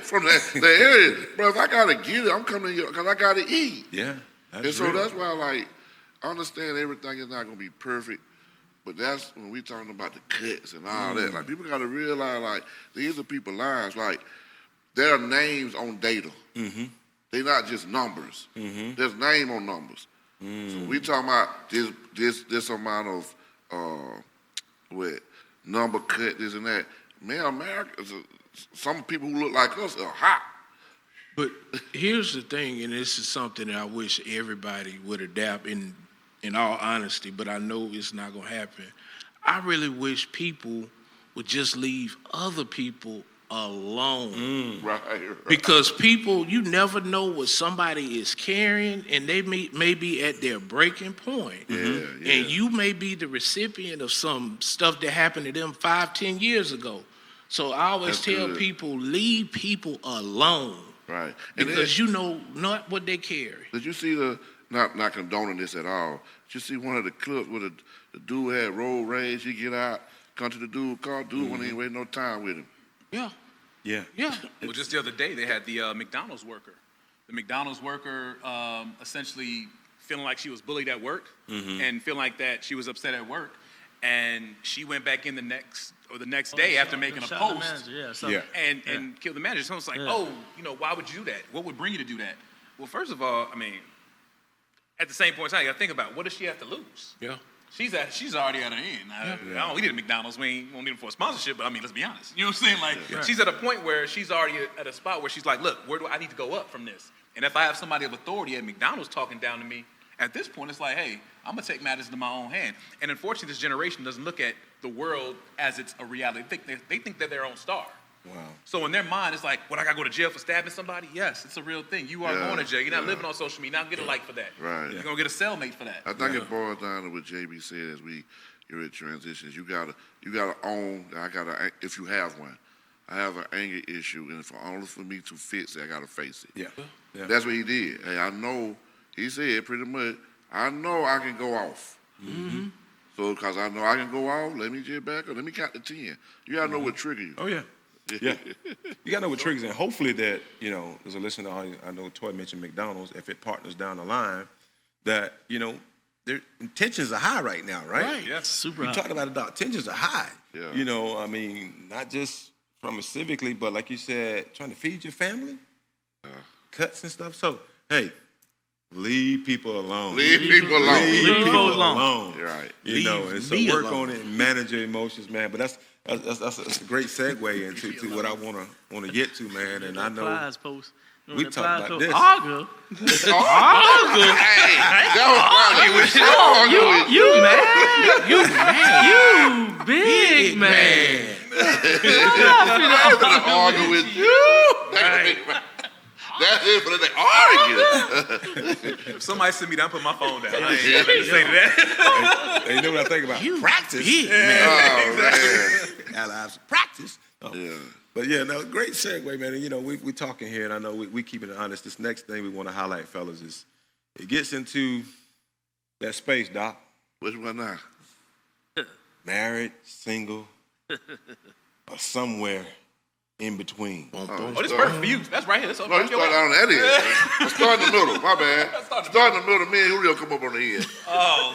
from the area. Bro, if I got to get it, I'm coming here because I got to eat. Yeah. And so that's why, like, I understand everything is not going to be perfect, but that's when we talking about the cuts and all that. Like, people got to realize, like, these are people's lives. Like, there are names on data. They're not just numbers. There's name on numbers. So we talking about this amount of number cut, this and that. Man, America, some people who look like us are hot. But here's the thing, and this is something that I wish everybody would adapt in all honesty, but I know it's not going to happen. I really wish people would just leave other people alone. Right. Because people, you never know what somebody is carrying, and they may be at their breaking point. And you may be the recipient of some stuff that happened to them 5-10 years ago. So I always tell people, leave people alone. Right. Because you know not what they carry. Did you see not condoning this at all, did you see one of the clips where the dude had road rage, he get out, come to the dude, car, dude when he ain't waiting no time with him. Yeah. Well, just the other day, they had the McDonald's worker. The McDonald's worker essentially feeling like she was bullied at work and feeling like that she was upset at work. And she went back in the next day after making a post and killed the manager. So it's like, why would you do that? What would bring you to do that? Well, first of all, I mean, at the same point in time, you got to think about what does she have to lose? Yeah. She's already at an end. We need a McDonald's. We won't need them for a sponsorship, but I mean, let's be honest. You know what I'm saying? Like, she's at a point where she's already at a spot where she's like, look, where do I need to go up from this? And if I have somebody of authority at McDonald's talking down to me, at this point, it's like, hey, I'm going to take matters into my own hand. And unfortunately, this generation doesn't look at the world as it's a reality. They think they're their own star. Wow. So in their mind, it's like, what, I got to go to jail for stabbing somebody? Yes, it's a real thing. You are going to jail. You're not living on social media. You're not getting a like for that. Right. You're going to get a cellmate for that. I think it boils down to what JB said as you're in transitions. You gotta own. If you have one, I have an anger issue, and for only for me to fix it, I gotta face it. Yeah. That's what he did. Hey, I know. He said pretty much. I know I can go off. So because I know I can go off, let me get back up. Let me count to 10. You gotta know what trigger you. Oh, yeah. Yeah. You got to know what triggers, and hopefully that, as a listener, I know Toy mentioned McDonald's, if it partners down the line, that, their intentions are high right now, right? Right. Yes. Super We high. talked about it, dog. Tensions are high. Yeah. I mean, not just from a civically, but like you said, trying to feed your family, cuts and stuff. So, hey, leave people alone. Leave people alone. Leave people alone. You're right. And so work on it and manage your emotions, man. But that's a great segue into what I want to get to, man. And I know we talked about this. Argue. Hey, that was You mad? You big man. I'm gonna argue with you. That's it, but they argue. If somebody send me that, I put my phone down. I ain't gonna say that. And you know what I think about? Practice. Big man. Gotta have some practice. Yeah. But yeah, no, great segue, man. And we talking here, and I know we keeping it honest. This next thing we want to highlight, fellas, is it gets into that space, Doc. Which one now? Married, single, or somewhere in between. Oh, this perfect for you. That's right here. That's No, you start down on that end. Start in the middle. My bad. Start in the middle. Me and Julio come up on the end. Oh,